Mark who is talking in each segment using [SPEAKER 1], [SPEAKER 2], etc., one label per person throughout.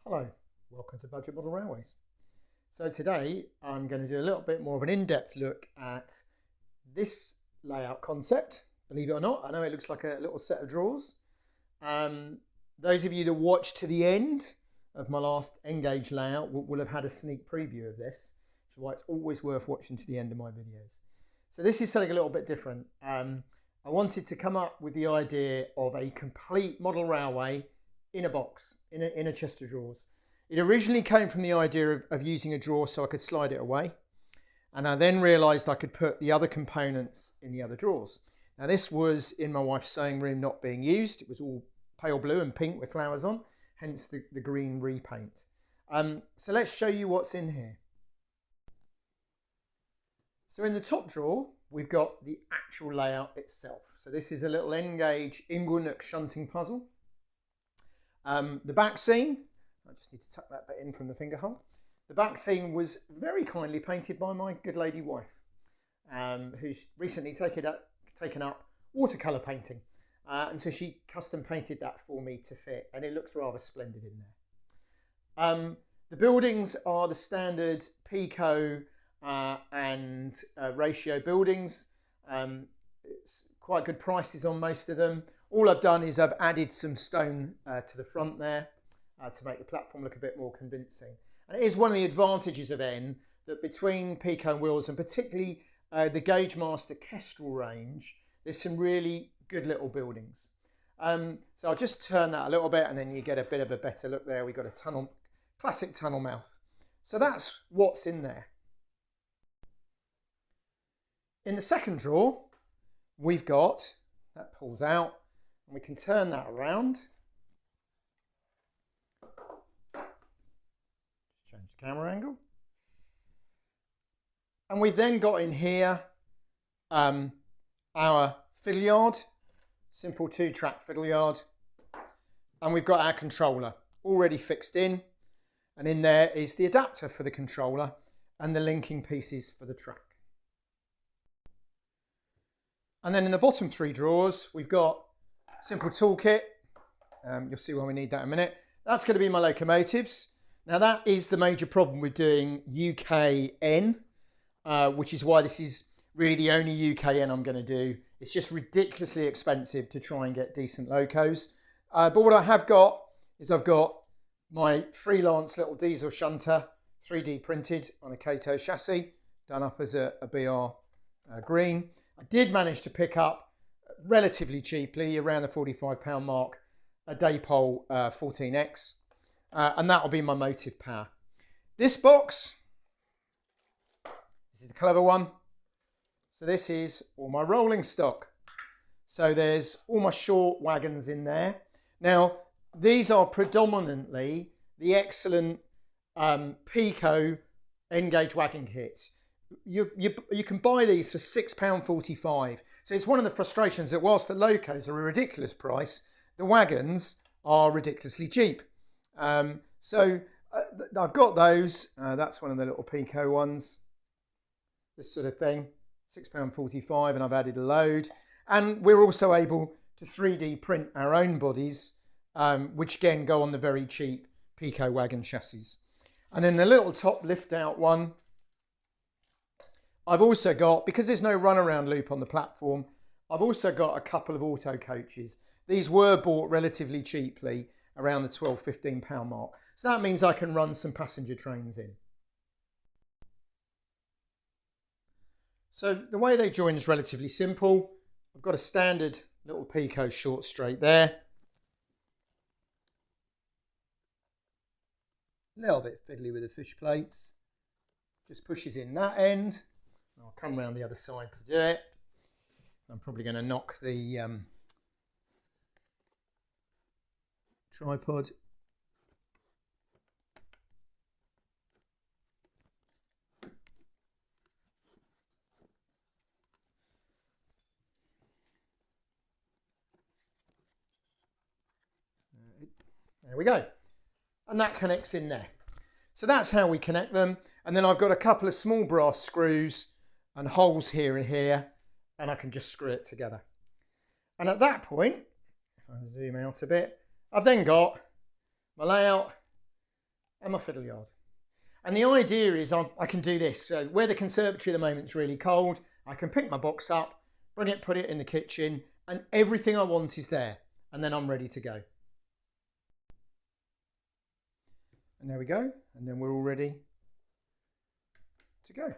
[SPEAKER 1] Hello, welcome to Budget Model Railways. So today I'm going to do a little bit more of an in-depth look at this layout concept. Believe it or not, I know it looks like a little set of drawers. Those of you that watched to the end of my last N-Gauge layout will have had a sneak preview of this, which is why it's always worth watching to the end of my videos. So this is something a little bit different. I wanted to come up with the idea of a complete model railway in a box, in a chest of drawers. It originally came from the idea of using a drawer so I could slide it away. And I then realised I could put the other components in the other drawers. Now this was in my wife's sewing room, not being used. It was all pale blue and pink with flowers on, hence the green repaint. So let's show you what's in here. So in the top drawer, we've got the actual layout itself. So this is a little N-Gauge Inglenook shunting puzzle. The back seam, I just need to tuck that bit in from the finger hole. The back seam was very kindly painted by my good lady wife, who's recently taken up watercolour painting. And so she custom painted that for me to fit, and it looks rather splendid in there. The buildings are the standard Peco and ratio buildings. It's quite good prices on most of them. All I've done is I've added some stone to the front there to make the platform look a bit more convincing. And it is one of the advantages of N that between Peco and Wills, and particularly the Gagemaster Kestrel range, there's some really good little buildings. So I'll just turn that a little bit and then you get a bit of a better look there. We've got a tunnel, classic tunnel mouth. So that's what's in there. In the second drawer, we've got, that pulls out, and we can turn that around. Change the camera angle. And we've then got in here our fiddle yard, simple 2-track fiddle yard. And we've got our controller already fixed in. And in there is the adapter for the controller and the linking pieces for the track. And then in the bottom 3 drawers, we've got simple toolkit. You'll see why we need that in a minute. That's going to be my locomotives. Now that is the major problem with doing UKN, which is why this is really the only UKN I'm going to do. It's just ridiculously expensive to try and get decent locos. But what I have got is I've got my freelance little diesel shunter, 3D printed on a Kato chassis, done up as a BR green. I did manage to pick up relatively cheaply, around the £45 mark, a Dapol 14X, and that will be my motive power. This box, this is a clever one. So this is all my rolling stock. So there's all my short wagons in there. Now, these are predominantly the excellent Peco N-Gauge wagon kits. You can buy these for £6.45. So it's one of the frustrations that whilst the locos are a ridiculous price, the wagons are ridiculously cheap. So I've got those. That's one of the little Peco ones. This sort of thing, £6.45, and I've added a load. And we're also able to 3D print our own bodies, which again go on the very cheap Peco wagon chassis. And then the little top lift out one, I've also got, because there's no runaround loop on the platform, I've also got a couple of auto coaches. These were bought relatively cheaply, around the £12–15 mark. So that means I can run some passenger trains in. So the way they join is relatively simple. I've got a standard little Peco short straight there. A little bit fiddly with the fish plates. Just pushes in that end. I'll come around the other side to do it. I'm probably going to knock the tripod. There we go. And that connects in there. So that's how we connect them. And then I've got a couple of small brass screws and holes here and here, and I can just screw it together. And at that point, if I zoom out a bit, I've then got my layout and my fiddle yard. And the idea is I can do this. So where the conservatory at the moment is really cold, I can pick my box up, bring it, put it in the kitchen, and everything I want is there. And then I'm ready to go. And there we go. And then we're all ready to go.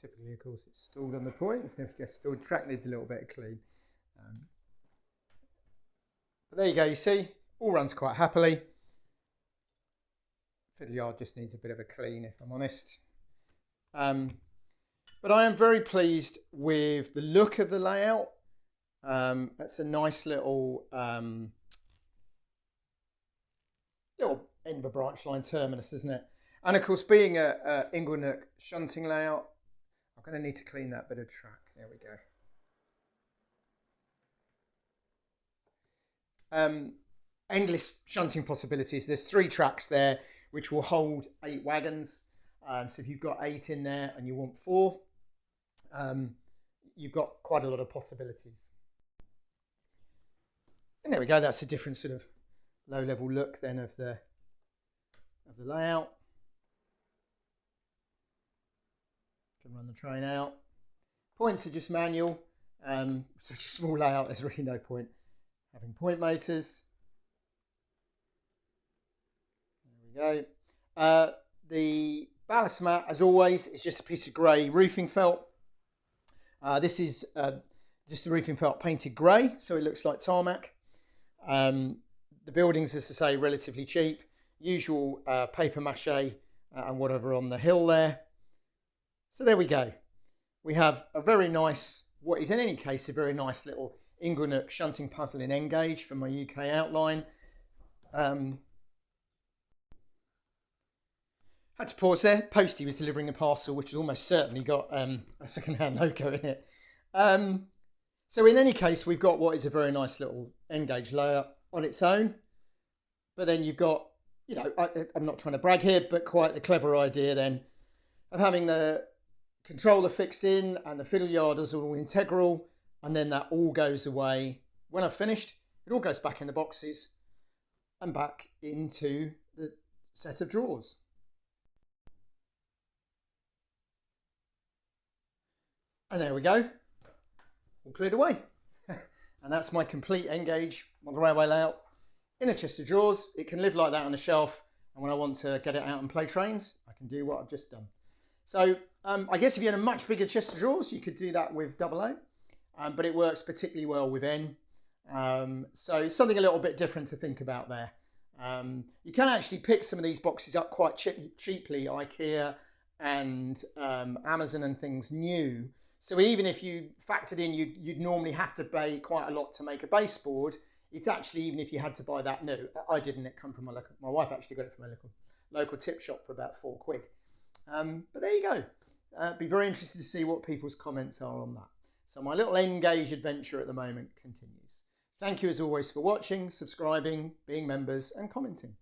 [SPEAKER 1] Typically, of course, it's stalled on the point. There we go, stalled. Track needs a little bit of clean. But there you go, you see, all runs quite happily. Fiddle yard just needs a bit of a clean, if I'm honest. But I am very pleased with the look of the layout. That's a nice little end of a branch line terminus, isn't it? And of course, being a Inglenook shunting layout, I'm going to need to clean that bit of track. There we go. Endless shunting possibilities. There's 3 tracks there which will hold 8 wagons. So if you've got 8 in there and you want 4, you've got quite a lot of possibilities. And there we go. That's a different sort of low-level look then of the layout. Can run the train out. Points are just manual. Such a small layout, there's really no point having point motors. There we go. The ballast mat, as always, is just a piece of grey roofing felt. This is just the roofing felt painted grey, so it looks like tarmac. The buildings, as I say, relatively cheap. Usual paper mache and whatever on the hill there. So there we go. We have a very nice, what is in any case a very nice little Inglenook shunting puzzle in N-gauge for my UK outline. Had to pause there. Postie was delivering a parcel which has almost certainly got a second-hand logo in it. So in any case, we've got what is a very nice little N-gauge layout on its own. But then you've got, you know, I'm not trying to brag here, but quite the clever idea then of having the controller fixed in and the fiddle yard is all integral, and then that all goes away. When I've finished, it all goes back in the boxes and back into the set of drawers. And there we go, all cleared away. And that's my complete N-gauge model railway layout in a chest of drawers. It can live like that on a shelf, and when I want to get it out and play trains, I can do what I've just done. So I guess if you had a much bigger chest of drawers, you could do that with AA, but it works particularly well with N. So something a little bit different to think about there. You can actually pick some of these boxes up quite cheaply, IKEA and Amazon and things new. So even if you factored in, you'd normally have to pay quite a lot to make a baseboard. It's actually, even if you had to buy that new, I didn't, it come from my wife actually got it from a local tip shop for about £4. But there you go. Be very interested to see what people's comments are on that. So my little N-gauge adventure at the moment continues. Thank you as always for watching, subscribing, being members and commenting.